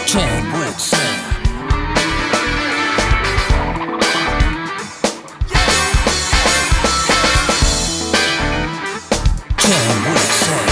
Jam with Sam. Jam with Sam.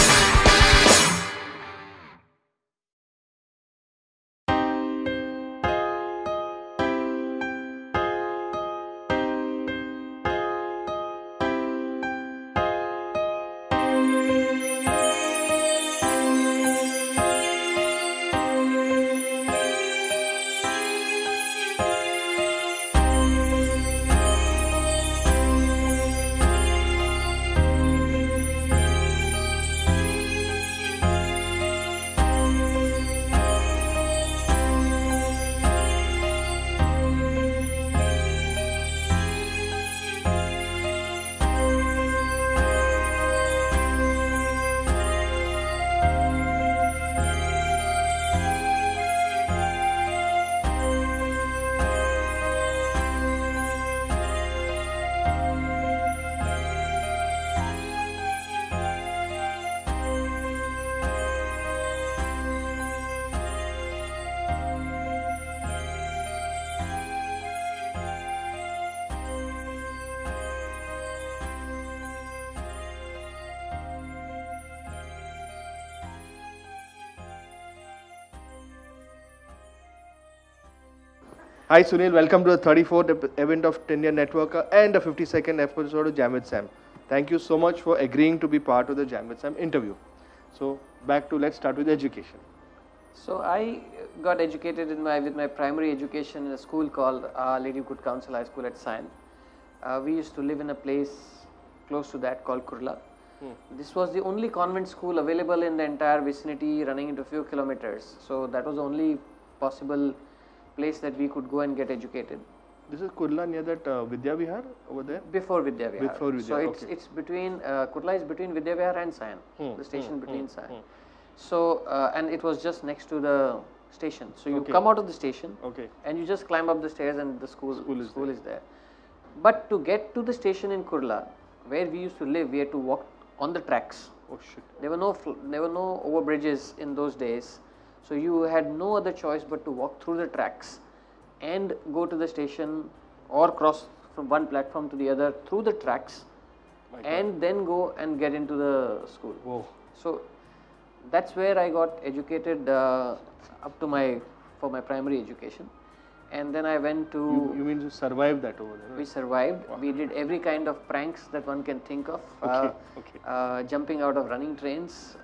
Hi Sunil, welcome to the 34th event of Indian Networker and the 52nd episode of Jam with Sam. Thank you so much for agreeing to be part of the Jam with Sam interview. So let's start with education. So I got educated with my primary education in a school called Lady of Good Counsel High School at Sion. We used to live in a place close to that called Kurla. This was the only convent school available in the entire vicinity, running into a few kilometers. So that was the only possible place that we could go and get educated. This is Kurla near that Vidya Vihar over there? Before Vidya Vihar. Before Vidya, so it's between, Kurla is between Vidya Vihar and Sion, the station between Sion. So, and it was just next to the station. So you come out of the station and you just climb up the stairs and the school is there. But to get to the station in Kurla, where we used to live, we had to walk on the tracks. Oh shit. There were no overbridges in those days. So you had no other choice but to walk through the tracks and go to the station or cross from one platform to the other through the tracks and then go and get into the school. Whoa. So that's where I got educated up to for my primary education. And then I went to... You mean you survived that over there? We survived. Wow. We did every kind of pranks that one can think of. Jumping out of running trains,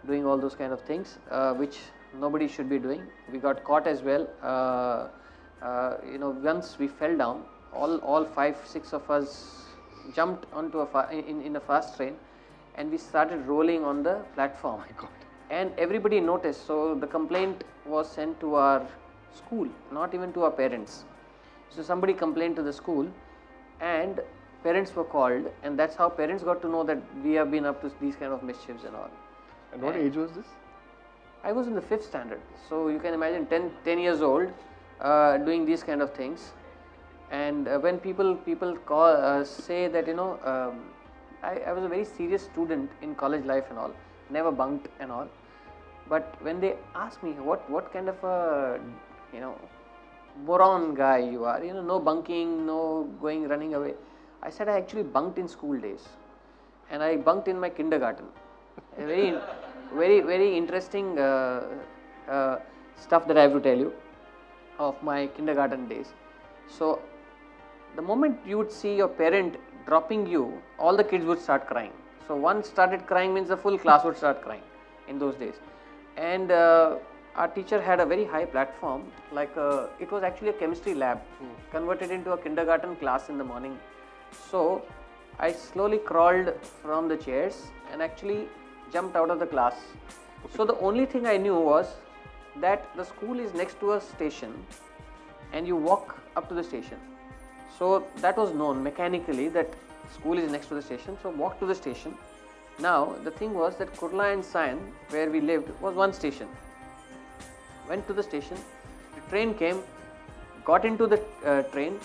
doing all those kind of things, which nobody should be doing. We got caught as well. Once we fell down, all 5-6 of us jumped onto in a fast train, and we started rolling on the platform. Oh my God. And everybody noticed. So the complaint was sent to our school, not even to our parents. So somebody complained to the school, and parents were called, and that's how parents got to know that we have been up to these kind of mischiefs and all. And what age was this? I was in the 5th standard, so you can imagine 10 years old doing these kind of things. And when people say that I was a very serious student in college life and all, never bunked and all. But when they ask me what kind of a moron guy you are, no bunking, no running away, I said I actually bunked in school days, and I bunked in my kindergarten. Very interesting stuff that I have to tell you of my kindergarten days. So the moment you would see your parent dropping you, all the kids would start crying. So one started crying means the full class would start crying in those days. And our teacher had a very high platform, it was actually a chemistry lab, converted into a kindergarten class in the morning. So I slowly crawled from the chairs and actually jumped out of the class. So the only thing I knew was that the school is next to a station and you walk up to the station. So that was known mechanically that school is next to the station, so walk to the station. Now the thing was that Kurla and Sion, where we lived, was one station. Went to the station, the train came, got into the train,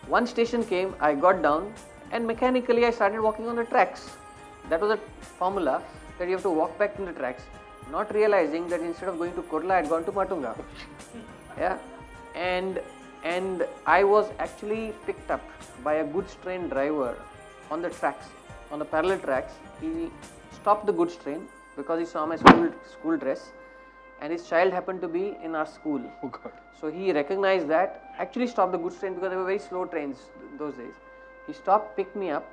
one station came, I got down, and mechanically I started walking on the tracks. That was a formula that you have to walk back to the tracks. not realizing that instead of going to Kurla, I had gone to Matunga. Yeah, and I was actually picked up by a goods train driver on the tracks, on the parallel tracks. He stopped the goods train because he saw my school dress, and his child happened to be in our school. Oh God. So he recognized that, actually stopped the goods train because they were very slow trains those days. He stopped, picked me up,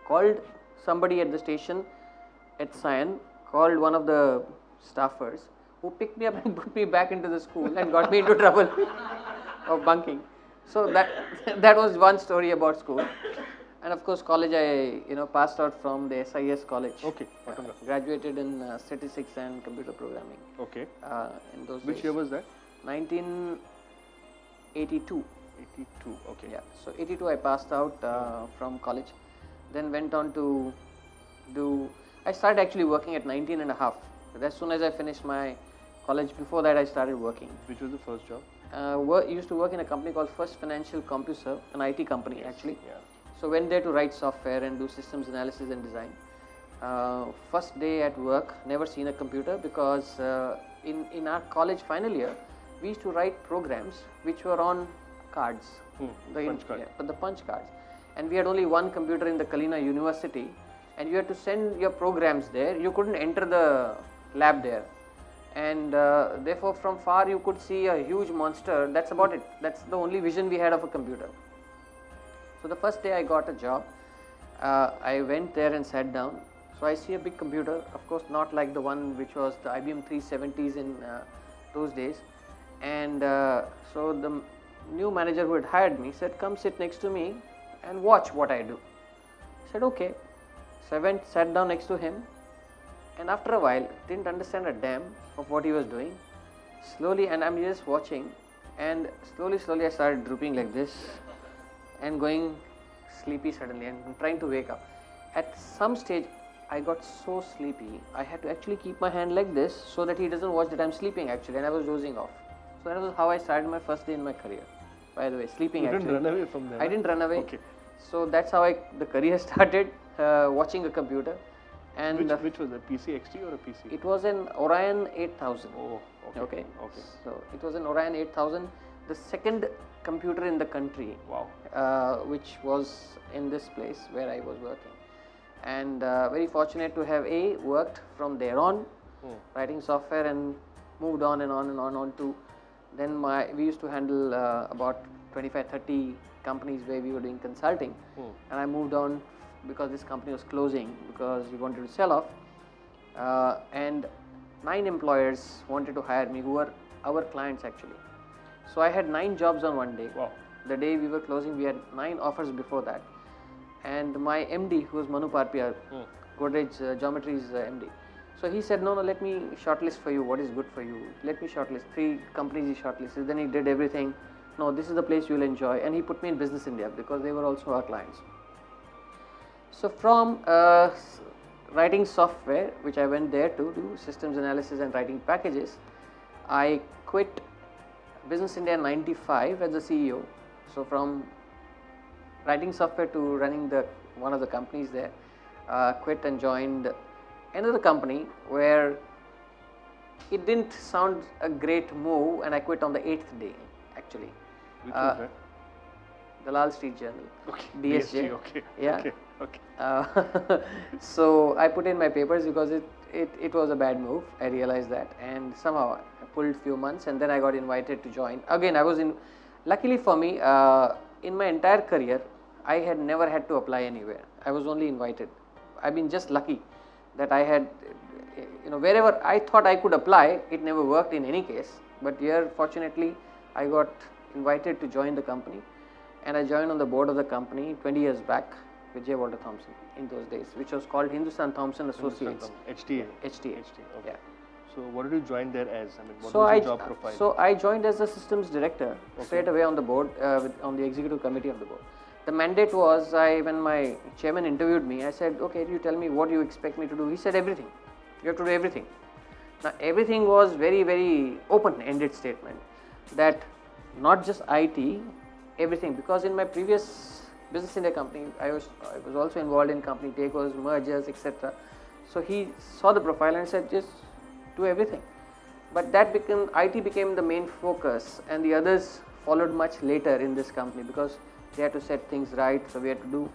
called somebody at the station at Sion, called one of the staffers, who picked me up and put me back into the school and got me into trouble of bunking. So that was one story about school. And of course, college, I passed out from the SIS college. Okay. Graduated in statistics and computer programming. Okay. In those Which days. year was that? 1982. 82. Okay. Yeah. So 82, I passed out from college. Then went on to do. I started actually working at 19 and a half. As soon as I finished my college, before that I started working. Which was the first job? Used to work in a company called First Financial CompuServe, an IT company actually. Yeah. So went there to write software and do systems analysis and design. First day at work, never seen a computer because in our college final year, we used to write programs which were on cards, punch card. the punch cards, and we had only one computer in the Kalina University, and you had to send your programs there. You couldn't enter the lab there, and therefore from far you could see a huge monster. That's about it. That's the only vision we had of a computer. So the first day I got a job, I went there and sat down. So I see a big computer, of course not like the one which was the IBM 370s in those days. And so the new manager who had hired me said, come sit next to me and watch what I do. I said, okay. So I went, sat down next to him, and after a while didn't understand a damn of what he was doing. Slowly, and I'm just watching, and slowly I started drooping like this and going sleepy suddenly and trying to wake up. At some stage I got so sleepy, I had to actually keep my hand like this so that he doesn't watch that I'm sleeping actually, and I was dozing off. So that was how I started my first day in my career, by the way, sleeping You actually. didn't run away from there? I didn't run away. Okay. So that's how the career started, watching a computer. And which was a PC XT or a PC? it was an Orion 8000. Oh, okay. Okay. Okay. So it was an Orion 8000, the second computer in the country. Wow. Which was in this place where I was working, and very fortunate to have worked from there on, writing software, and moved on and on to then we used to handle about 25-30 companies where we were doing consulting, and I moved on because this company was closing because we wanted to sell off, and 9 employers wanted to hire me who were our clients actually. So I had 9 jobs on one day. Wow. The day we were closing, we had 9 offers before that, and my MD, who was Manu Parpia, Godrej Geometry's MD, so he said, no, let me shortlist for you what is good for you. Let me shortlist. 3 companies he shortlisted. Then he did everything. No, this is the place you'll enjoy, and he put me in Business India because they were also our clients. So from writing software, which I went there to do systems analysis and writing packages, I quit Business India in 95 as the CEO. So from writing software to running one of the companies there, quit and joined another company where it didn't sound a great move, and I quit on the 8th day actually. Which was that? The Lal Street Journal. Okay. DSJ. Okay. Yeah. Okay. So I put in my papers because it was a bad move. I realized that, and somehow I pulled few months, and then I got invited to join. Again, I was in. Luckily for me, in my entire career, I had never had to apply anywhere. I was only invited. I've been just lucky that I had, wherever I thought I could apply, it never worked in any case. But here, fortunately, I got invited to join the company, and I joined on the board of the company 20 years back with J. Walter Thompson in those days, which was called Hindustan Thompson Associates. HTA. HTA. Okay. Yeah. So what did you join there as? I mean, what So was I your job profile? So I joined as a systems director straight away on the board, on the executive committee of the board. The mandate was, when my chairman interviewed me, I said, okay, you tell me what you expect me to do. He said, everything. You have to do everything. Now everything was very, very open-ended statement, that not just IT, everything, because in my previous Business India company, I was also involved in company takeovers, mergers, etc. So he saw the profile and said, just do everything. But that became, IT became the main focus, and the others followed much later in this company because they had to set things right, so we had to do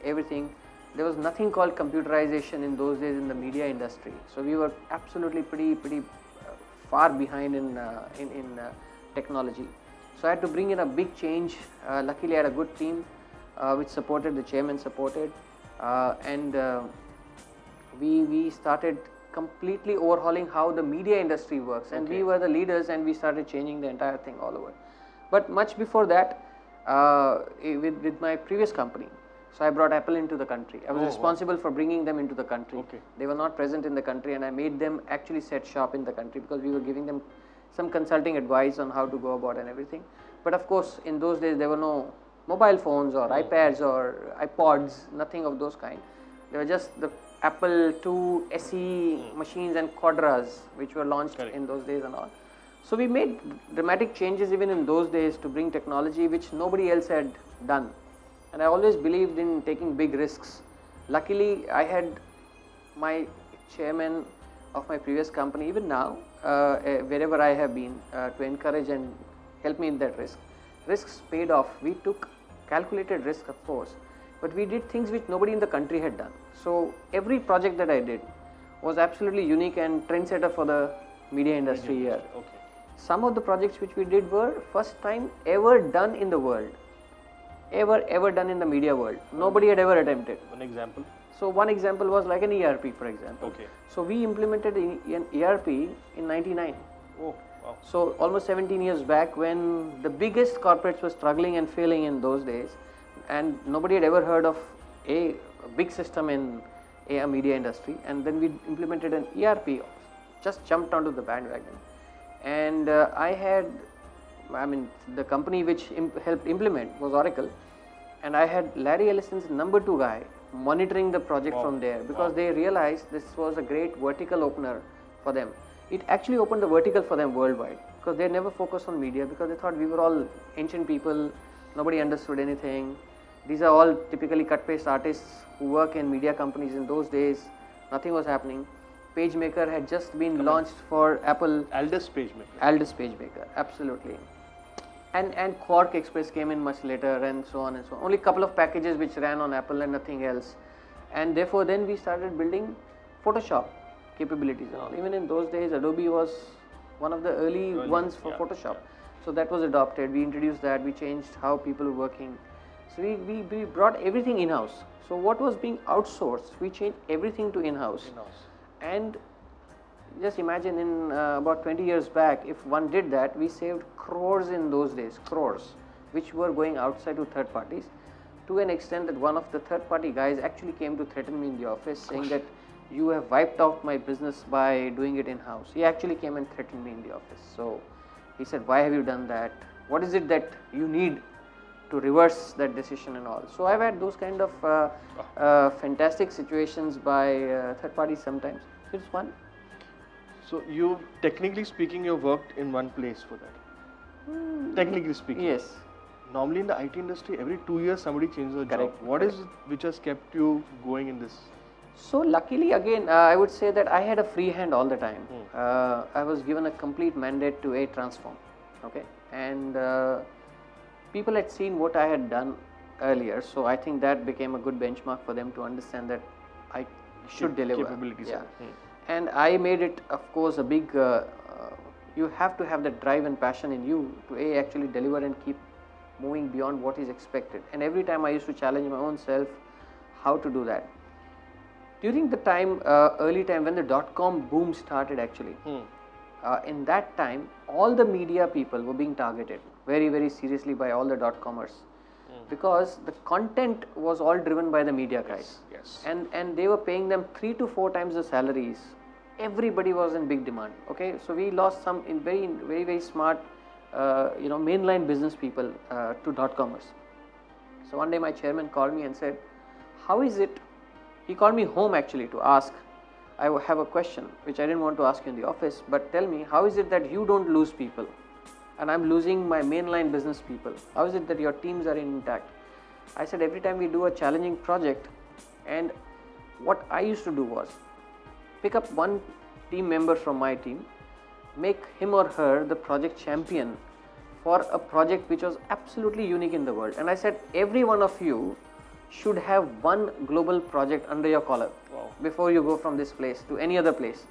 everything. There was nothing called computerization in those days in the media industry, so we were absolutely pretty far behind in technology. So I had to bring in a big change. Luckily I had a good team which supported, the chairman supported, and we started completely overhauling how the media industry works, and we were the leaders, and we started changing the entire thing all over. But much before that, with my previous company, so I brought Apple into the country. I was responsible for bringing them into the country. They were not present in the country, and I made them actually set shop in the country because we were giving them some consulting advice on how to go about and everything. But of course, in those days there were no mobile phones or iPads or iPods, nothing of those kind. They were just the Apple II SE machines and Quadras, which were launched in those days and all. So we made dramatic changes even in those days to bring technology which nobody else had done. And I always believed in taking big risks. Luckily, I had my chairman of my previous company, even now, wherever I have been, to encourage and help me in that risk. Risks paid off. We took calculated risk, of course, but we did things which nobody in the country had done. So every project that I did was absolutely unique and trendsetter for the media industry here. Some of the projects which we did were first time ever done in the world. Ever done in the media world. Nobody had ever attempted. One example? So one example was like an ERP, for example. So we implemented an ERP in '99. Oh, wow. So almost 17 years back, when the biggest corporates were struggling and failing in those days, and nobody had ever heard of a big system in a media industry, and then we implemented an ERP, just jumped onto the bandwagon. And the company which helped implement was Oracle, and I had Larry Ellison's #2 guy monitoring the project from there, because they realized this was a great vertical opener for them. It actually opened the vertical for them worldwide, because they never focused on media, because they thought we were all ancient people, nobody understood anything. These are all typically cut-paste artists who work in media companies. In those days, nothing was happening. PageMaker had just been launched for Apple. Aldus PageMaker. Aldus PageMaker, absolutely. And Quark Express came in much later, and so on and so on. Only a couple of packages which ran on Apple and nothing else. And therefore then we started building Photoshop capabilities and all. Even in those days, Adobe was one of the early ones for Photoshop. So that was adopted. We introduced that. We changed how people were working. So we brought everything in-house. So what was being outsourced, we changed everything to in-house. And just imagine, in about 20 years back, if one did that, we saved crores in those days, crores, which were going outside to third parties, to an extent that one of the third party guys actually came to threaten me in the office, saying that you have wiped out my business by doing it in-house. He actually came and threatened me in the office. So he said, why have you done that? What is it that you need to reverse that decision and all? So I've had those kind of fantastic situations by third parties sometimes. It's fun. So you, technically speaking, you worked in one place for that. Technically speaking. Yes. Normally in the IT industry, every 2 years somebody changes their job. What is it which has kept you going in this? So luckily, again, I would say that I had a free hand all the time. I was given a complete mandate to transform. Okay, and people had seen what I had done earlier, so I think that became a good benchmark for them to understand that I should deliver. Capabilities. And I made it, of course, a big. You have to have that drive and passion in you to actually deliver and keep moving beyond what is expected. And every time I used to challenge my own self how to do that. During the time, early time when the dot-com boom started actually, in that time, all the media people were being targeted very, very seriously by all the dot-commers, because the content was all driven by the media guys. And they were paying them 3 to 4 times the salaries. Everybody was in big demand. Okay, so we lost some in very smart, mainline business people to dot-commers. So one day my chairman called me and said, how is it? He called me home actually to ask, I have a question which I didn't want to ask you in the office, but tell me, how is it that you don't lose people and I'm losing my mainline business people? How is it that your teams are intact? I said, every time we do a challenging project, and what I used to do was pick up one team member from my team, make him or her the project champion for a project which was absolutely unique in the world. And I said, every one of you should have one global project under your collar before you go from this place to any other place,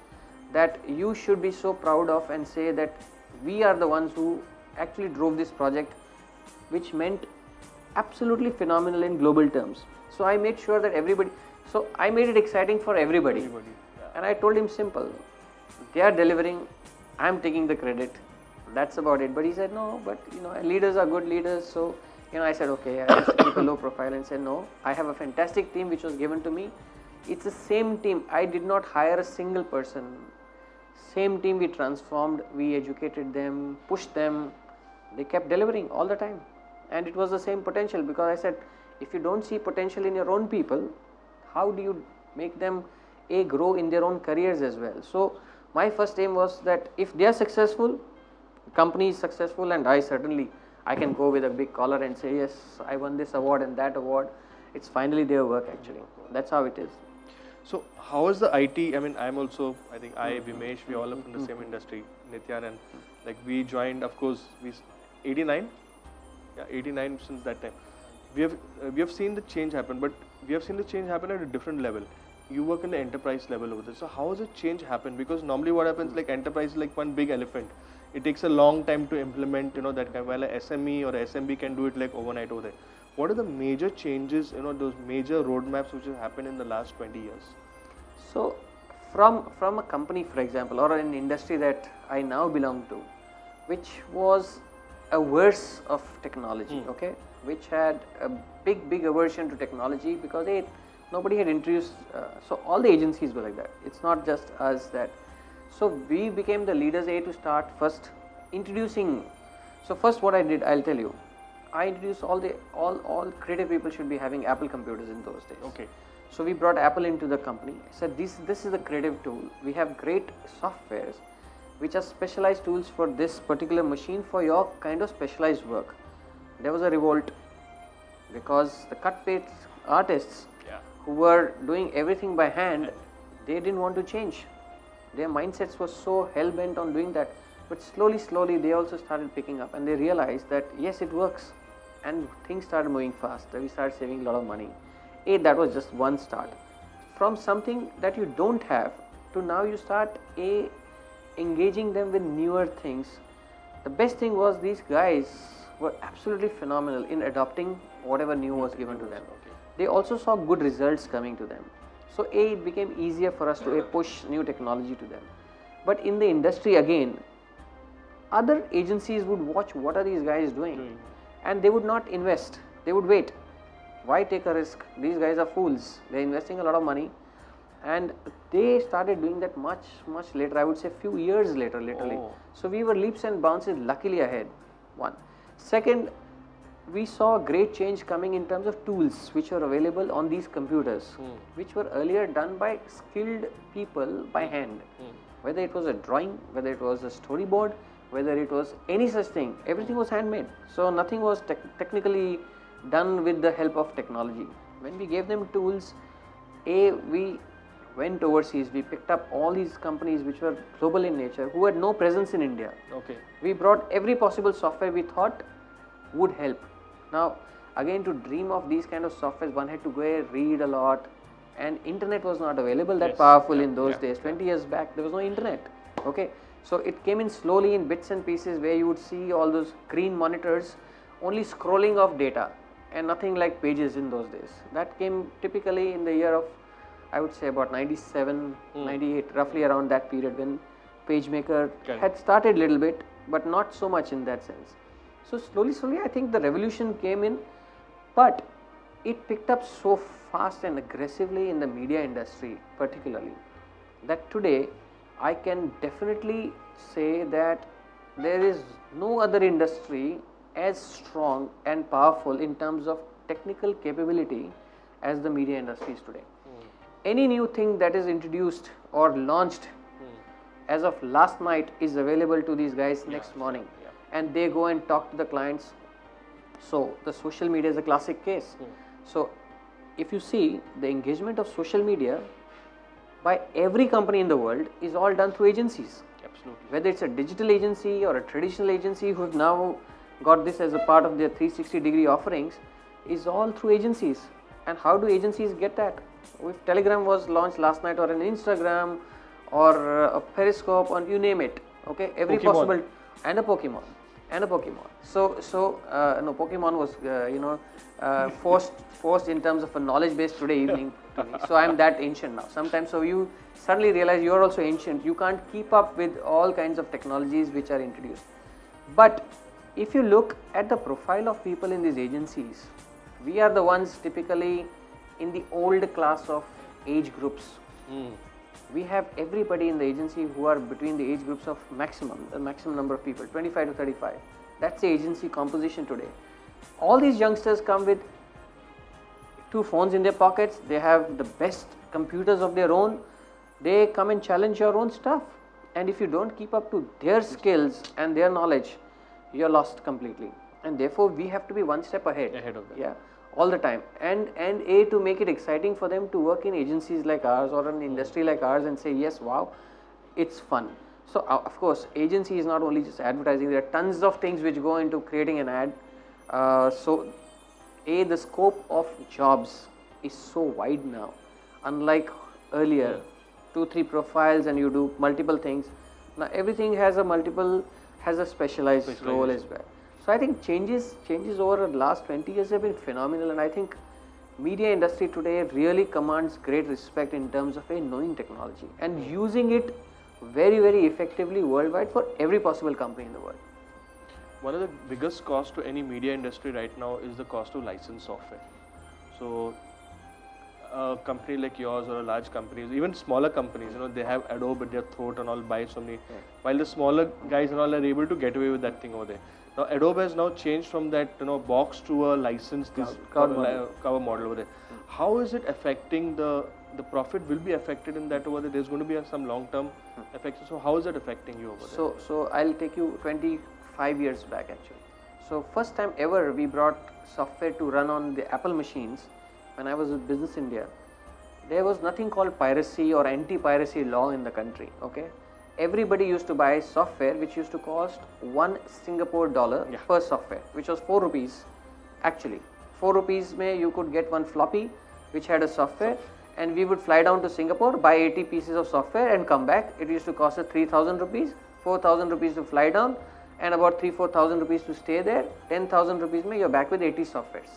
that you should be so proud of and say that we are the ones who actually drove this project, which meant absolutely phenomenal in global terms. So I made sure that everybody, so I made it exciting for everybody. And I told him simple, they are delivering, I'm taking the credit, that's about it. But he said no, but leaders are good leaders. So I said okay, I just keep a low profile and said no, I have a fantastic team which was given to me. It's the same team, I did not hire a single person. Same team, we transformed, we educated them, pushed them, they kept delivering all the time. And it was the same potential, because I said, if you don't see potential in your own people, how do you make them grow in their own careers as well? So my first aim was that if they are successful, company is successful, and I can go with a big collar and say, yes, I won this award and that award. It's finally their work actually. That's how it is. So how is the IT, I think Vimesh, we all are from the same industry, Nityan, and like we joined, of course, 89? Yeah, 89 since that time. We have seen the change happen, but we have seen the change happen at a different level. You work in the enterprise level over there. So how has the change happened? Because normally what happens, like enterprise is like one big elephant. It takes a long time to implement, that kind, while a SME or a SMB can do it like overnight over there. What are the major changes, those major roadmaps which have happened in the last 20 years? So from a company, for example, or an industry that I now belong to, which was averse of technology, okay, which had a big aversion to technology because nobody had introduced, so all the agencies were like that. It's not just us that. So we became the leaders to start first introducing. So first what I did, I'll tell you, I introduced all creative people should be having Apple computers in those days. Okay. So we brought Apple into the company. I said this is a creative tool. We have great softwares which are specialized tools for this particular machine for your kind of specialized work. There was a revolt because the cut paste artists who were doing everything by hand, they didn't want to change. Their mindsets were so hell-bent on doing that. But slowly they also started picking up, and they realized that yes, it works, and things started moving fast. We started saving a lot of money. That was just one start. From something that you don't have to now you start engaging them with newer things. The best thing was these guys were absolutely phenomenal in adopting whatever new was given to them. They also saw good results coming to them. So it became easier for us to push new technology to them. But in the industry again, other agencies would watch what are these guys doing, and they would not invest. They would wait. Why take a risk? These guys are fools. They're investing a lot of money, and they started doing that much later. I would say few years later, literally. So we were leaps and bounces luckily ahead. One. Second, we saw a great change coming in terms of tools which were available on these computers, which were earlier done by skilled people by hand. Whether it was a drawing, whether it was a storyboard, whether it was any such thing, everything was handmade. So nothing was technically done with the help of technology. When we gave them tools, we went overseas, we picked up all these companies which were global in nature, who had no presence in India. We brought every possible software we thought would help. Now again, to dream of these kind of softwares, one had to go and read a lot, and internet was not available that powerful in those days. 20 years back there was no internet. Okay, so it came in slowly in bits and pieces, where you would see all those green monitors only scrolling of data and nothing like pages in those days. That came typically in the year of, I would say, about 97, 98, roughly around that period, when PageMaker had started little bit, but not so much in that sense. So slowly I think the revolution came in, but it picked up so fast and aggressively in the media industry particularly, that today I can definitely say that there is no other industry as strong and powerful in terms of technical capability as the media industry is today. Any new thing that is introduced or launched as of last night is available to these guys next morning, and they go and talk to the clients. So the social media is a classic case. So if you see the engagement of social media by every company in the world is all done through agencies. Absolutely. Whether it's a digital agency or a traditional agency who have now got this as a part of their 360-degree offerings, is all through agencies. And how do agencies get that? If Telegram was launched last night, or an Instagram, or a Periscope, or you name it, okay, every Pokemon. possible, and a Pokemon, So no, Pokemon was forced in terms of a knowledge base today evening to me. So I am that ancient now. Sometimes, so you suddenly realize you are also ancient. You can't keep up with all kinds of technologies which are introduced. But if you look at the profile of people in these agencies, we are the ones typically in the old class of age groups. We have everybody in the agency who are between the age groups of the maximum number of people, 25 to 35. That's the agency composition today. All these youngsters come with 2 phones in their pockets. They have the best computers of their own. They come and challenge your own stuff. And if you don't keep up to their skills and their knowledge, you're lost completely. And therefore, we have to be one step ahead. Ahead of them. Yeah, all the time. And to make it exciting for them to work in agencies like ours or an industry like ours and say, yes, wow, it's fun. So, of course, agency is not only just advertising. There are tons of things which go into creating an ad. The scope of jobs is so wide now. Unlike earlier, 2-3 profiles and you do multiple things. Now, everything has a specialized role as well. So, I think changes over the last 20 years have been phenomenal, and I think media industry today really commands great respect in terms of knowing technology and using it very, very effectively worldwide for every possible company in the world. One of the biggest costs to any media industry right now is the cost to license software. So, a company like yours or a large companies, even smaller companies, they have Adobe at their throat and all, buy so many. While the smaller guys and all are able to get away with that thing over there. Now, Adobe has now changed from that box to a licensed cover model over there. How is it affecting the profit? Will be affected in that over there. There's going to be some long-term effects. So, how is it affecting you over there? So I'll take you 25 years back actually. So first time ever we brought software to run on the Apple machines. When I was with Business India, there was nothing called piracy or anti-piracy law in the country. Okay, everybody used to buy software which used to cost $1 Singapore per software, which was 4 rupees. Actually, 4 rupees mein you could get one floppy which had a software, and we would fly down to Singapore, buy 80 pieces of software and come back. It used to cost us 3,000 rupees, 4,000 rupees to fly down, and about 3,000-4,000 rupees to stay there. 10,000 rupees mein you're back with 80 softwares.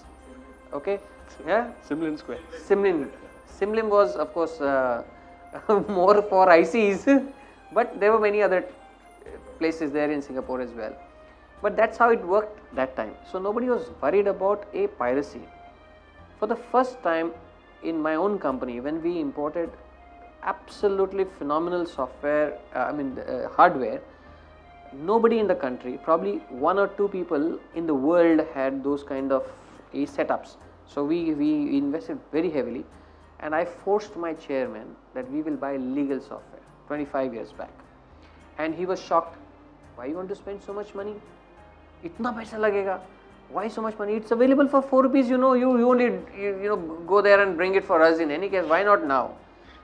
Okay. Yeah. Simlin Square. Simlim was, of course, more for ICs, but there were many other places there in Singapore as well. But that's how it worked that time. So nobody was worried about a piracy. For the first time in my own company, when we imported absolutely phenomenal software, hardware, nobody in the country, probably 1 or 2 people in the world had those kind of setups. So we invested very heavily, and I forced my chairman that we will buy legal software 25 years back, and he was shocked. Why you want to spend so much money? Itna paisa lagega. Why so much money? It's available for 4 rupees. You only go there and bring it for us in any case. Why not now?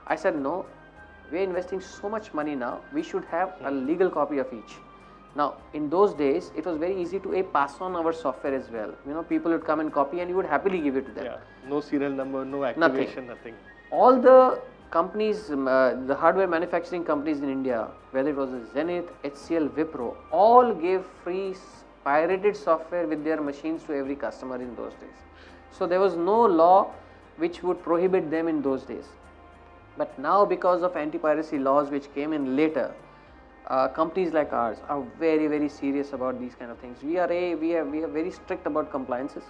I said no. We're investing so much money now. We should have a legal copy of each. Now, in those days, it was very easy to pass on our software as well. People would come and copy, and you would happily give it to them. Yeah, no serial number, no activation, nothing. All the companies, the hardware manufacturing companies in India, whether it was Zenith, HCL, Wipro, all gave free pirated software with their machines to every customer in those days. So there was no law which would prohibit them in those days. But now, because of anti-piracy laws which came in later, companies like ours are very, very serious about these kind of things. We are very strict about compliances.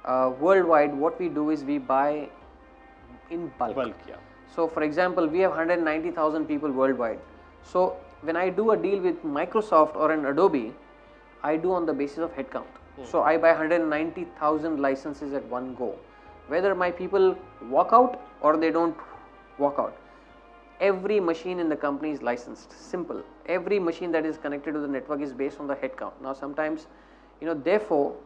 Worldwide, what we do is we buy in bulk. Yeah. So, for example, we have 190,000 people worldwide. So, when I do a deal with Microsoft or an Adobe, I do on the basis of headcount. So, I buy 190,000 licenses at one go. Whether my people walk out or they don't walk out, every machine in the company is licensed. Simple. Every machine that is connected to the network is based on the headcount. Now, sometimes, therefore,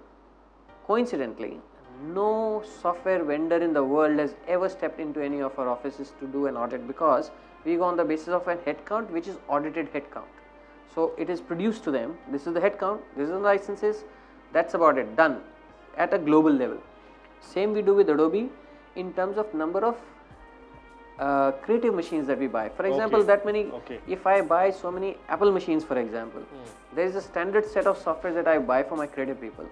coincidentally, no software vendor in the world has ever stepped into any of our offices to do an audit, because we go on the basis of a headcount which is audited headcount. So it is produced to them, this is the headcount, this is the licenses, that's about it, done at a global level. Same we do with Adobe in terms of number of creative machines that we buy. For example, that many, if I buy so many Apple machines for example, there is a standard set of software that I buy for my creative people,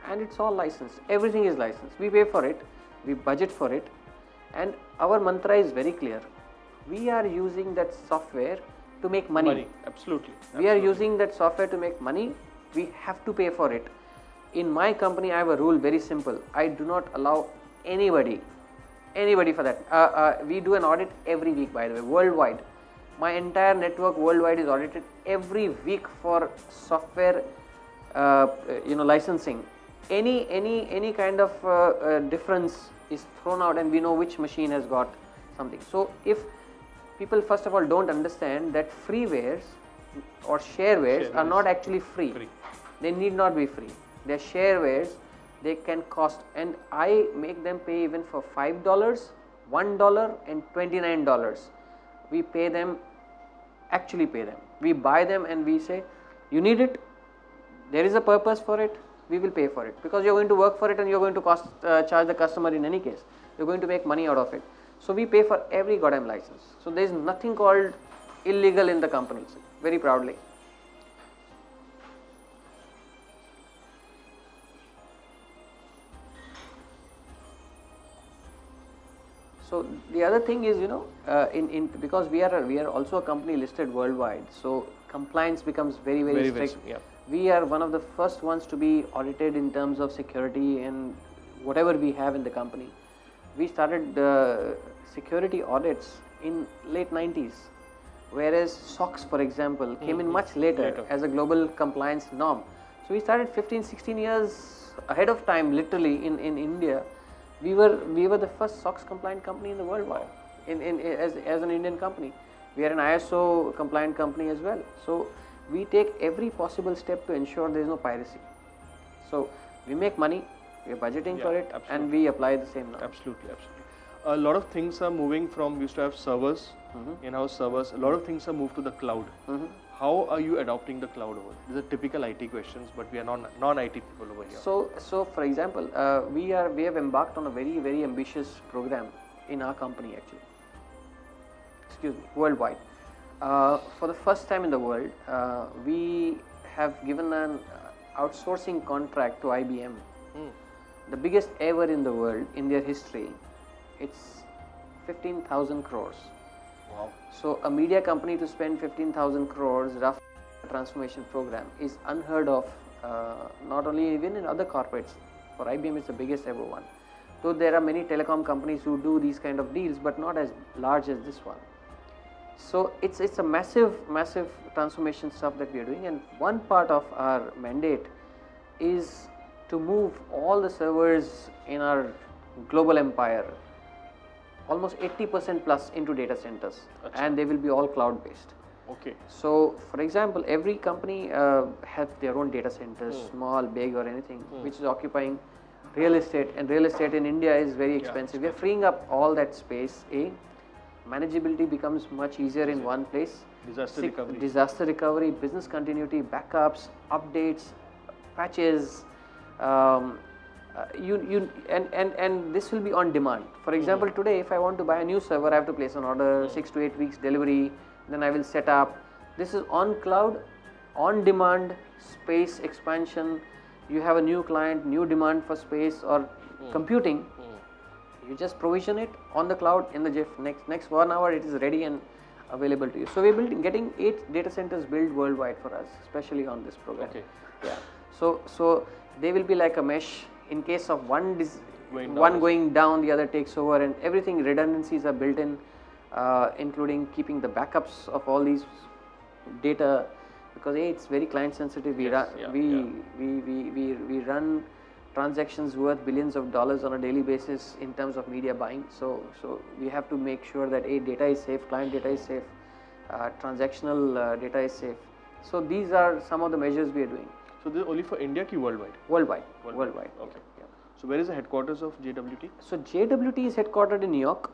and it's all licensed, everything is licensed, we pay for it, we budget for it, and our mantra is very clear, we are using that software to make money. Absolutely. We are using that software to make money, we have to pay for it. In my company I have a rule, very simple, I do not allow anybody for that. We do an audit every week, by the way, worldwide. My entire network worldwide is audited every week for software licensing. Any kind of difference is thrown out and we know which machine has got something. So if people first of all don't understand that freewares or sharewares are not actually free. They need not be free, they are sharewares, they can cost, and I make them pay even for $5, $1 and $29. We pay them, actually pay them, we buy them and we say you need it, there is a purpose for it, we will pay for it, because you are going to work for it and you are going to charge the customer in any case, you are going to make money out of it. So we pay for every goddamn license. So there is nothing called illegal in the company, very proudly. So the other thing is, because we are also a company listed worldwide, so compliance becomes very strict. We are one of the first ones to be audited in terms of security and whatever we have in the company. We started security audits in late 90s, whereas SOX, for example, came in much later as a global compliance norm. So we started 15-16 years ahead of time, literally in India. We were the first SOX compliant company in the world. Wow. As an Indian company, we are an ISO compliant company as well. So we take every possible step to ensure there is no piracy. So we make money, we are budgeting for it, and we apply the same norm. Absolutely. A lot of things are moving from, we used to have servers, in-house servers, a lot of things are moved to the cloud. How are you adopting the cloud over? These are typical IT questions, but we are non-IT people over here. So for example, we have embarked on a very ambitious program in our company actually, worldwide. For the first time in the world, we have given an outsourcing contract to IBM, the biggest ever in the world in their history. It's 15,000 crores. Wow. So a media company to spend 15,000 crores roughly transformation program is unheard of, not only even in other corporates. For IBM it's the biggest ever one. Though there are many telecom companies who do these kind of deals, but not as large as this one. So it's a massive transformation stuff that we are doing, and one part of our mandate is to move all the servers in our global empire, almost 80% plus, into data centers, and they will be all cloud based. Okay. So for example, every company has their own data centers, small, big or anything, which is occupying real estate, and real estate in India is very expensive. We are freeing up all that space. Manageability becomes much easier in one place. Disaster recovery, business continuity, backups, updates, patches, and this will be on demand. For example, today if I want to buy a new server, I have to place an order, 6 to 8 weeks delivery, then I will set up. This is on cloud, on demand, space expansion. You have a new client, new demand for space or computing, you just provision it on the cloud in the GIF. Next 1 hour it is ready and available to you. So we are getting 8 data centers built worldwide for us, especially on this program. Okay. Yeah. So they will be like a mesh. In case of one going down, the other takes over, and everything, redundancies are built in, including keeping the backups of all these data, because it's very client sensitive. We run transactions worth billions of dollars on a daily basis in terms of media buying. So we have to make sure that data is safe, client data is safe, transactional data is safe. So these are some of the measures we are doing. So this is only for India ki worldwide? Worldwide. Okay. Yeah. So where is the headquarters of JWT? So JWT is headquartered in New York.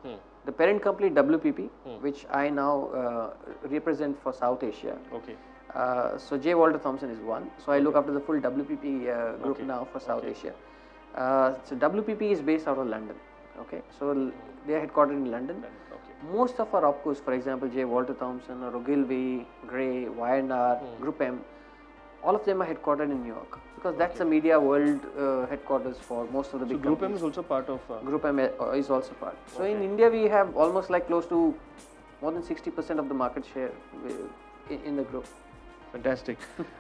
The parent company WPP, which I now represent for South Asia. Okay. So J. Walter Thompson is one. So I look after the full WPP group now for South Asia. So WPP is based out of London. Okay. So they are headquartered in London. Okay. Most of our opcos, for example, J. Walter Thompson or Ogilvy, Gray, Y&R, Group M, all of them are headquartered in New York because that's the media world headquarters for most of the big So Group M companies. is also part of. Group M is also part. So in India we have almost like close to more than 60% of the market share in the group. Fantastic.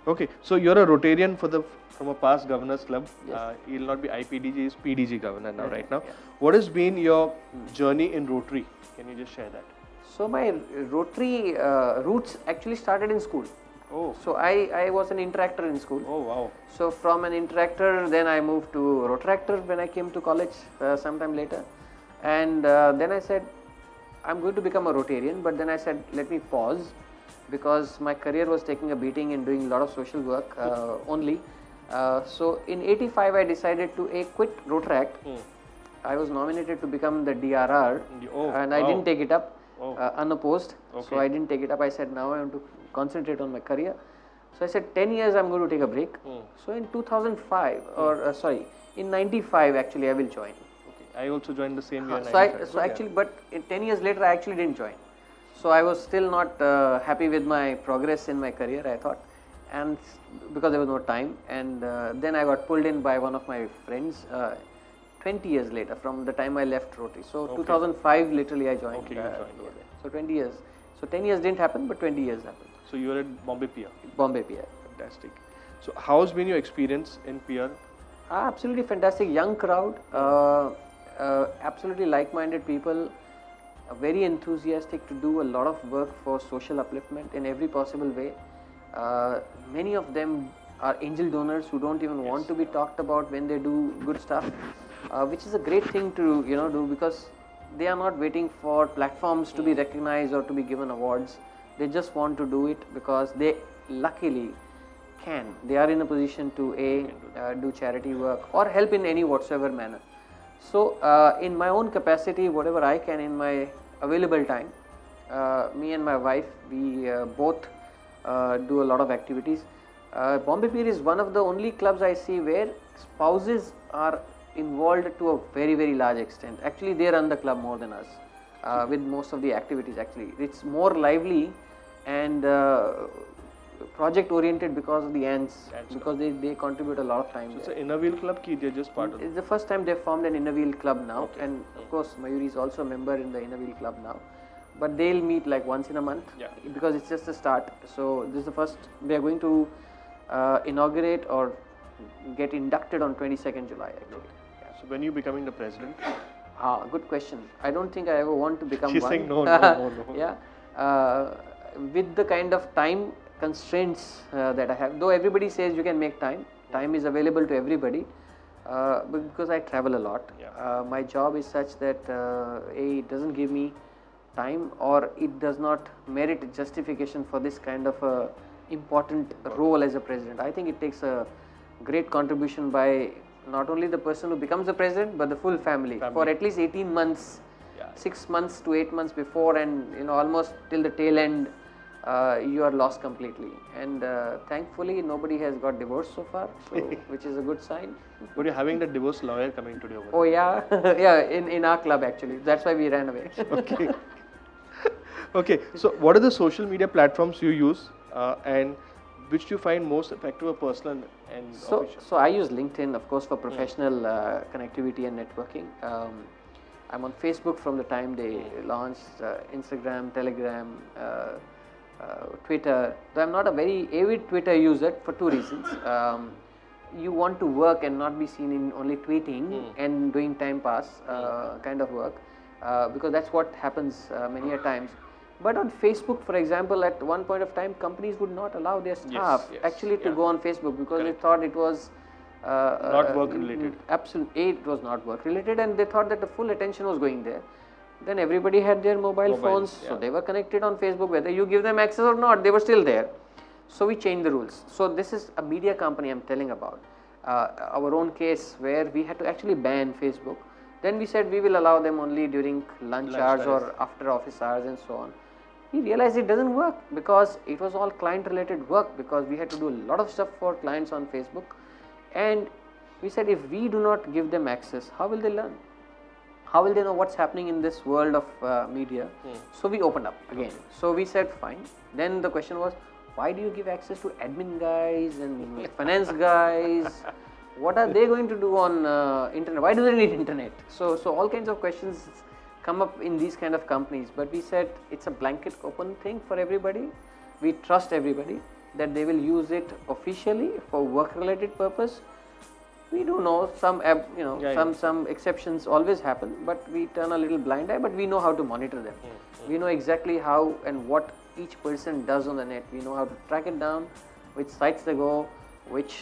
Okay, so you're a Rotarian from a past governors club. Yes. You'll not be IPDG, is PDG governor now, right now. Yeah. What has been your journey in Rotary? Can you just share that? So my Rotary roots actually started in school. Oh. So I was an interactor in school. Oh wow. So from an interactor, then I moved to Rotractor when I came to college sometime later, and then I said I'm going to become a Rotarian. But then I said let me pause because my career was taking a beating and doing a lot of social work only. So in '85 I decided to quit Rotaract. I was nominated to become the DRR, and I didn't take it up unopposed. So I didn't take it up. I said now I want to concentrate on my career. So I said 10 years I'm going to take a break. So in 2005 or sorry, in '95 actually I will join. Okay. I also joined the same year. But in 10 years later I actually didn't join. So I was still not happy with my progress in my career, I thought, and because there was no time, and then I got pulled in by one of my friends 20 years later from the time I left Rotary. So 2005 literally I joined. Okay, you joined. Okay. So 20 years. So 10 years didn't happen, but 20 years happened. So you were at Bombay PR. Bombay PR. Fantastic. So how's been your experience in PR? Absolutely fantastic, young crowd, absolutely like-minded people, very enthusiastic to do a lot of work for social upliftment in every possible way. Many of them are angel donors who don't even want to be talked about when they do good stuff, which is a great thing to do because they are not waiting for platforms to be recognized or to be given awards. They just want to do it because they luckily can. They are in a position to do charity work or help in any whatsoever manner. So in my own capacity, whatever I can in my available time, me and my wife, we both do a lot of activities. Bombay PR is one of the only clubs I see where spouses are involved to a very, very large extent. Actually, they run the club more than us with most of the activities actually. It's more lively and project oriented because of the ants, because they contribute a lot of time. So it's an inner wheel club ki they're just part of it? It's the first time they formed an inner wheel club now, and of course Mayuri is also a member in the inner wheel club now. But they'll meet like once in a month because it's just a start. So this is the first. They are going to inaugurate or get inducted on 22nd July actually. So when are you becoming the president? Good question. I don't think I ever want to become She's one. saying no. Yeah. With the kind of time constraints that I have, though everybody says you can make time, time is available to everybody, but because I travel a lot, my job is such that it doesn't give me time or it does not merit justification for this kind of a important role as a president. I think it takes a great contribution by not only the person who becomes the president but the full family. For at least 18 months, 6 months to 8 months before, and almost till the tail end, you are lost completely. And thankfully nobody has got divorced so far, so which is a good sign. But you're having the divorce lawyer coming today over Oh yeah, yeah, in our club actually. That's why we ran away. Okay. Okay, so what are the social media platforms you use and which do you find most effective or personal and official? So I use LinkedIn, of course, for professional connectivity and networking. I'm on Facebook from the time they launched, Instagram, Telegram, Twitter. Though I'm not a very avid Twitter user for two reasons. You want to work and not be seen in only tweeting and doing time pass kind of work, because that's what happens many a times. But on Facebook, for example, at one point of time, companies would not allow their staff actually to go on Facebook because they thought it was not work related. Absolutely, it was not work related, and they thought that the full attention was going there. Then everybody had their mobile phones, so they were connected on Facebook. Whether you give them access or not, they were still there. So we changed the rules. So this is a media company I'm telling about. our own case where we had to actually ban Facebook. Then we said we will allow them only during lunch hours or after office hours and so on. We realized it doesn't work because it was all client related work, because we had to do a lot of stuff for clients on Facebook, and we said if we do not give them access, how will they learn? How will they know what's happening in this world of media? So we opened up again. So we said fine. Then the question was, why do you give access to admin guys and finance guys? What are they going to do on internet? Why do they need internet? So all kinds of questions come up in these kind of companies. But we said it's a blanket open thing for everybody. We trust everybody that they will use it officially for work related purpose. We do know some, some exceptions always happen, but we turn a little blind eye, but we know how to monitor them. We know exactly how and what each person does on the net. We know how to track it down, which sites they go,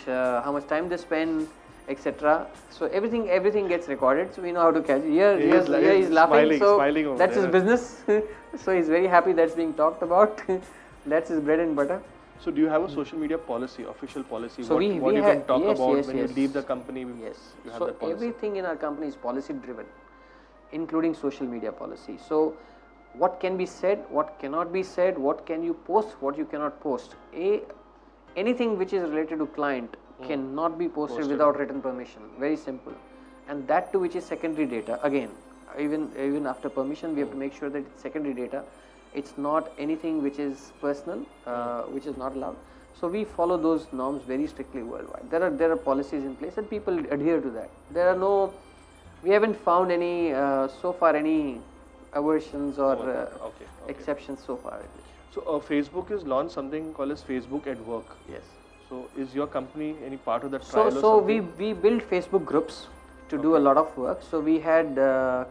how much time they spend, etc. So everything gets recorded, so we know how to catch it. Here he's laughing, so that's his business. So he's very happy that's being talked about. That's his bread and butter. So do you have a social media policy, official policy? So what you can talk about when you leave the company? Yes. You have So that policy. everything in our company is policy driven, including social media policy. So what can be said, what cannot be said, what can you post, what you cannot post. Anything which is related to client cannot be posted without written permission. Very simple. And that too which is secondary data. Again, even after permission, we have to make sure that it's secondary data. It's not anything which is personal, which is not allowed. So we follow those norms very strictly worldwide. There are policies in place and people adhere to that. We haven't found any so far any aversions or exceptions so far. So Facebook has launched something called as Facebook at Work. Yes. So is your company any part of that trial? So we built Facebook groups to do a lot of work. So we had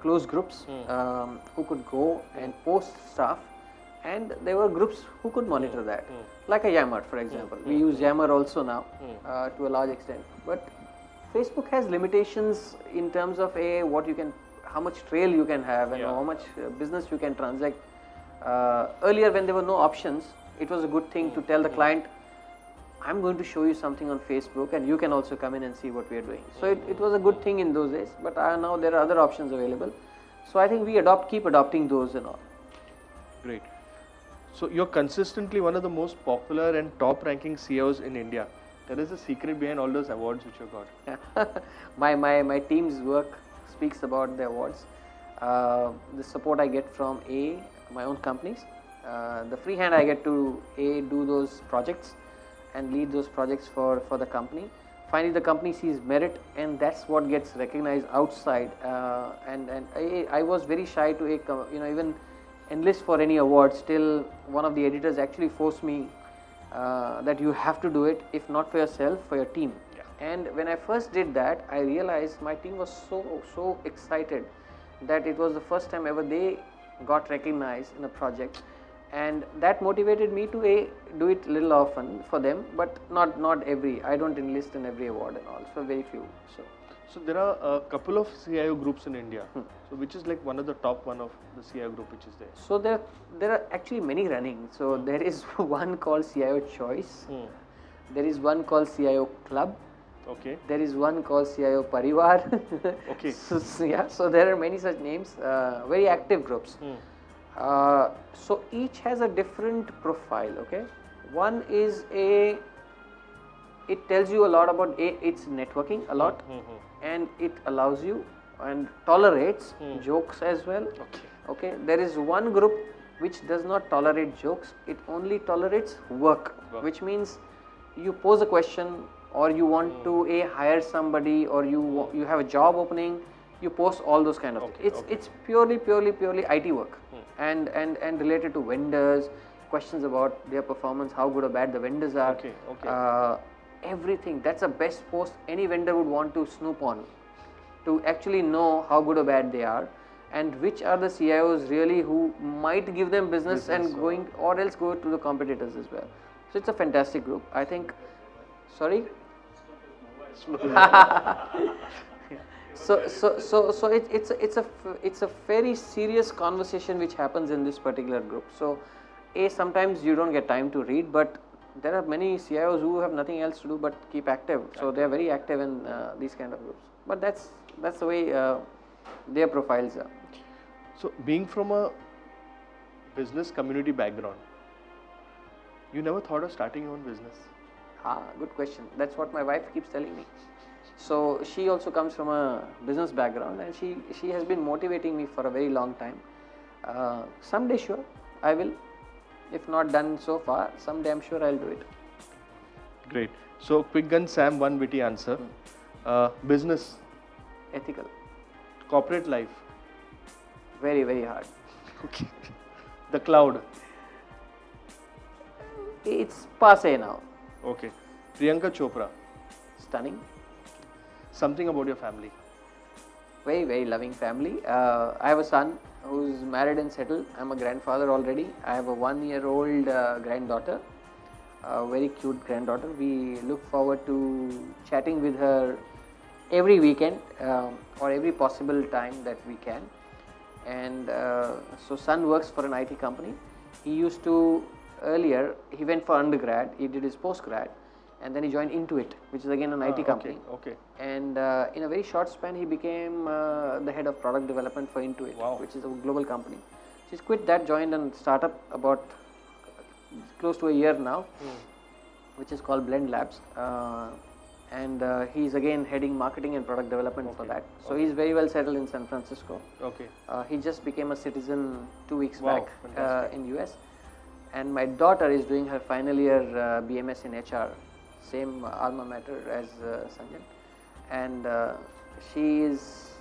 closed groups who could go and post stuff, and there were groups who could monitor that, like a Yammer, for example. We use Yammer also now to a large extent. But Facebook has limitations in terms of how much trail you can have and how much business you can transact. Earlier, when there were no options, it was a good thing to tell the client, I'm going to show you something on Facebook and you can also come in and see what we are doing. So it was a good thing in those days, but now there are other options available. So I think we keep adopting those and all. Great. So you're consistently one of the most popular and top ranking CEOs in India. There is a secret behind all those awards which you got. My team's work speaks about the awards. The support I get from my own companies, the free hand I get to do those projects and lead those projects for the company. Finally, the company sees merit, and that's what gets recognized outside. And I was very shy to even enlist for any awards. Till one of the editors actually forced me that you have to do it, if not for yourself, for your team. And when I first did that, I realized my team was so excited that it was the first time ever they got recognized in a project, and that motivated me to do it little often for them, but not every. I don't enlist in every award and all, so very few. So there are a couple of CIO groups in India. So which is like one of the top one of the CIO group which is there? So there are actually many running. So there is one called CIO Choice. There is one called CIO Club. Okay. There is one called CIO Parivar. Okay. So there are many such names, very active groups. So each has a different profile. Okay. One is it tells you a lot about it's networking a lot, and it allows you and tolerates jokes as well. Okay. There is one group which does not tolerate jokes. It only tolerates work. Which means you pose a question, or you want to hire somebody, or you have a job opening, you post all those kind of things. It's purely IT work, and related to vendors, questions about their performance, how good or bad the vendors are. Everything. That's the best post any vendor would want to snoop on, to actually know how good or bad they are, and which are the CIOs really who might give them business and going, or else go to the competitors as well. So it's a fantastic group. I think. Sorry. So it's a very serious conversation which happens in this particular group. So sometimes you don't get time to read, but There are many CIOs who have nothing else to do but keep active. So they are very active in these kind of groups. But that's the way their profiles are. So being from a business community background, you never thought of starting your own business? Good question. That's what my wife keeps telling me. So she also comes from a business background, and she has been motivating me for a very long time. Someday, sure, I will. If not done so far, someday I'm sure I'll do it. Great. So quick gun Sam, one witty answer. Business, Ethical. corporate life. Very, very hard. Okay. The cloud. It's passe now. Okay. Priyanka Chopra. Stunning. Something about your family. Very, very loving family. I have a son who's married and settled. I'm a grandfather already. I have a 1-year-old granddaughter, a very cute granddaughter. We look forward to chatting with her every weekend or every possible time that we can. And so son works for an IT company. He used to, earlier, he went for undergrad, he did his postgrad, and then he joined Intuit, which is again an IT company. Okay. And in a very short span, he became the head of product development for Intuit, which is a global company. He's quit that, joined a startup about close to a year now, which is called Blend Labs. And he's again heading marketing and product development for that. So he's very well settled in San Francisco. Okay. He just became a citizen 2 weeks back in US. And my daughter is doing her final year BMS in HR, same alma mater as Sanjan. And she's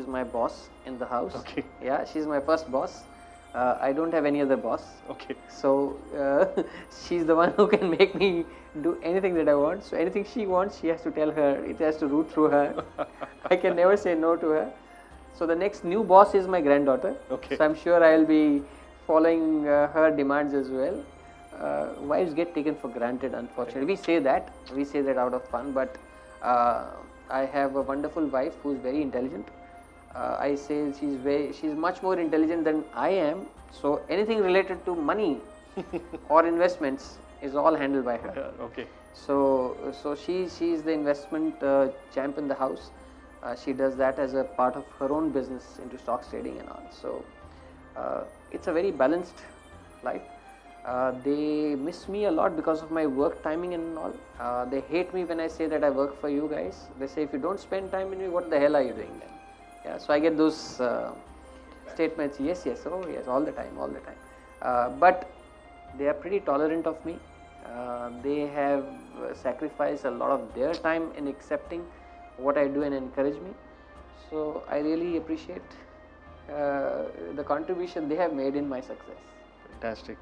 my boss in the house. Okay. Yeah, she's my first boss. I don't have any other boss. Okay. So she's the one who can make me do anything that I want. So anything she wants, she has to tell her. It has to root through her. I can never say no to her. So the next new boss is my granddaughter. Okay. So I'm sure I'll be following her demands as well. Wives get taken for granted, unfortunately. We say that out of fun, but I have a wonderful wife who's very intelligent. I say she's much more intelligent than I am. So anything related to money or investments is all handled by her. Okay. So she's the investment champ in the house. She does that as a part of her own business into stocks trading and all. So it's a very balanced life. They miss me a lot because of my work timing and all. They hate me when I say that I work for you guys. They say, if you don't spend time with me, what the hell are you doing then? Yeah, so I get those statements, yes, oh yes, all the time. But they are pretty tolerant of me. They have sacrificed a lot of their time in accepting what I do and encourage me. So I really appreciate the contribution they have made in my success. Fantastic.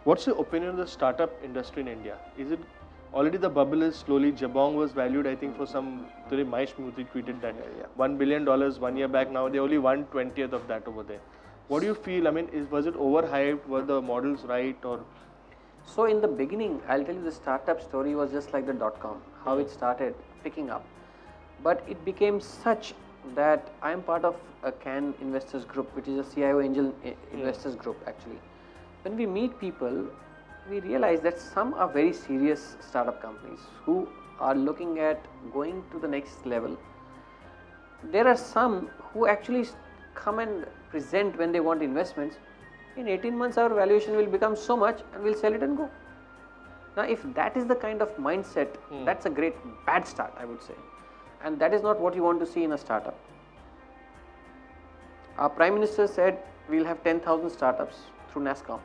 What's your opinion of the startup industry in India? Is it already the bubble is slowly? Jabong was valued, I think, for some. Today, Mahesh Murthy tweeted that $1 billion 1 year back. Now they only 1/20th of that over there. What do you feel? I mean, was it overhyped? Were the models right? Or so in the beginning, I'll tell you, the startup story was just like the .com, how it started picking up, but it became such that I am part of a CAN investors group, which is a CIO angel investors group actually. When we meet people, we realize that some are very serious startup companies who are looking at going to the next level. There are some who actually come and present when they want investments. In 18 months our valuation will become so much and we'll sell it and go. Now if that is the kind of mindset, that's a great bad start, I would say. And that is not what you want to see in a startup. Our Prime Minister said we'll have 10,000 startups through NASSCOM.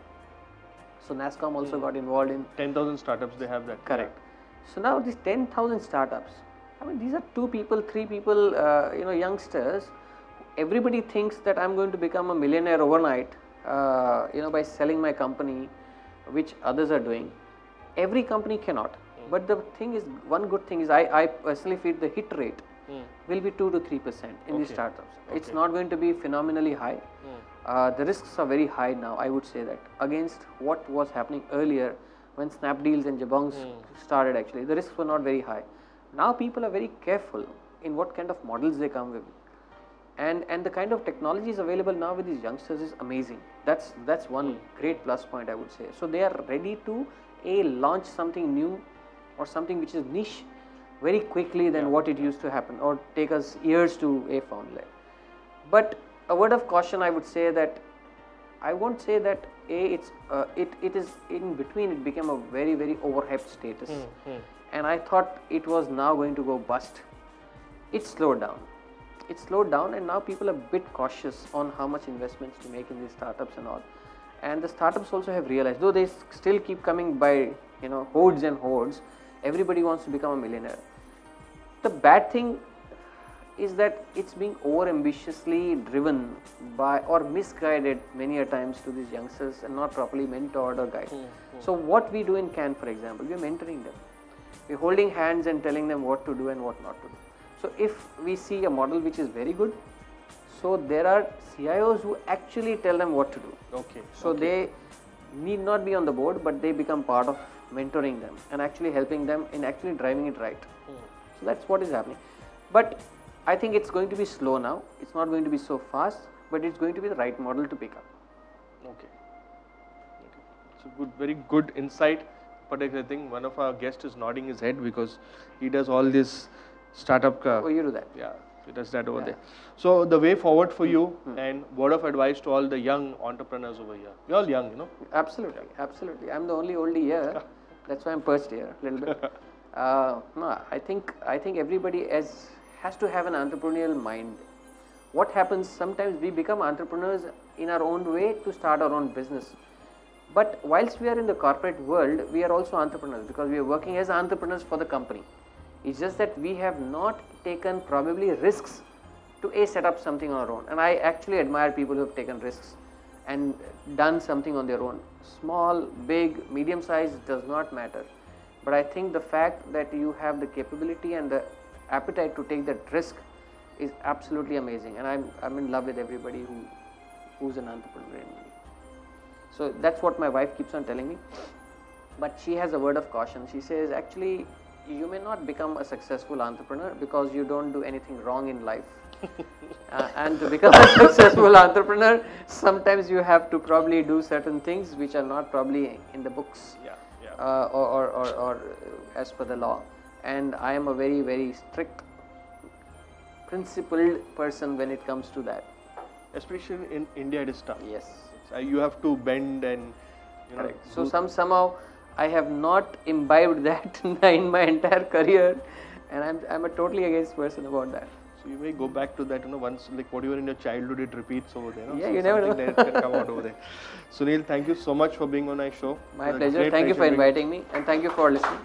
So NASSCOM also got involved in 10,000 startups, they have that. Correct. So now these 10,000 startups, I mean, these are 2 people, 3 people, youngsters. Everybody thinks that I'm going to become a millionaire overnight, by selling my company, which others are doing. Every company cannot. But the thing is, one good thing is, I personally feel the hit rate will be 2 to 3% in these startups. It's not going to be phenomenally high. The risks are very high now, I would say that, against what was happening earlier when Snapdeals and Jabongs started actually. The risks were not very high. Now people are very careful in what kind of models they come with. and the kind of technologies available now with these youngsters is amazing. That's one great plus point, I would say. So they are ready to launch something new or something which is niche very quickly than what it used to happen, or take us years to found life. But a word of caution, I would say that I won't say that it is in between. It became a very overhyped status, and I thought it was now going to go bust. It slowed down. It slowed down, and now people are a bit cautious on how much investments to make in these startups and all. And the startups also have realized, though they still keep coming by, hordes and hordes. Everybody wants to become a millionaire. The bad thing is that it's being over ambitiously driven by or misguided many a times to these youngsters and not properly mentored or guided. So what we do in CAN, for example, we are mentoring them. We're holding hands and telling them what to do and what not to do. So if we see a model which is very good, so there are CIOs who actually tell them what to do. Okay. So they need not be on the board, but they become part of mentoring them and actually helping them in actually driving it right. So that's what is happening. But I think it's going to be slow now. It's not going to be so fast, but it's going to be the right model to pick up. Okay. So good, very good insight. Particular thing. One of our guests is nodding his head because he does all this startup. Oh, you do that? Yeah, he does that over there. So the way forward for you and word of advice to all the young entrepreneurs over here. You're all young, Absolutely, absolutely. I'm the only oldie here. That's why I'm perched here a little bit. No, I think everybody has to have an entrepreneurial mind. What happens, sometimes we become entrepreneurs in our own way to start our own business. But whilst we are in the corporate world, we are also entrepreneurs because we are working as entrepreneurs for the company. It's just that we have not taken probably risks to set up something on our own. And I actually admire people who have taken risks and done something on their own. Small, big, medium size does not matter. But I think the fact that you have the capability and the appetite to take that risk is absolutely amazing. And I'm in love with everybody who's an entrepreneur. So that's what my wife keeps on telling me. But she has a word of caution. She says, actually, you may not become a successful entrepreneur because you don't do anything wrong in life. And to become a successful entrepreneur, sometimes you have to probably do certain things which are not probably in the books or as per the law. And I am a very strict, principled person when it comes to that. Especially in India, it is tough. Yes. You have to bend and correct. So somehow I have not imbibed that in my entire career, and I'm a totally against person about that. So you may go back to that, once like what you were in your childhood, it repeats over there. Yeah, so you never know. that can come out over there. Sunil, thank you so much for being on our show. My pleasure. Thank you for inviting me, and thank you for listening.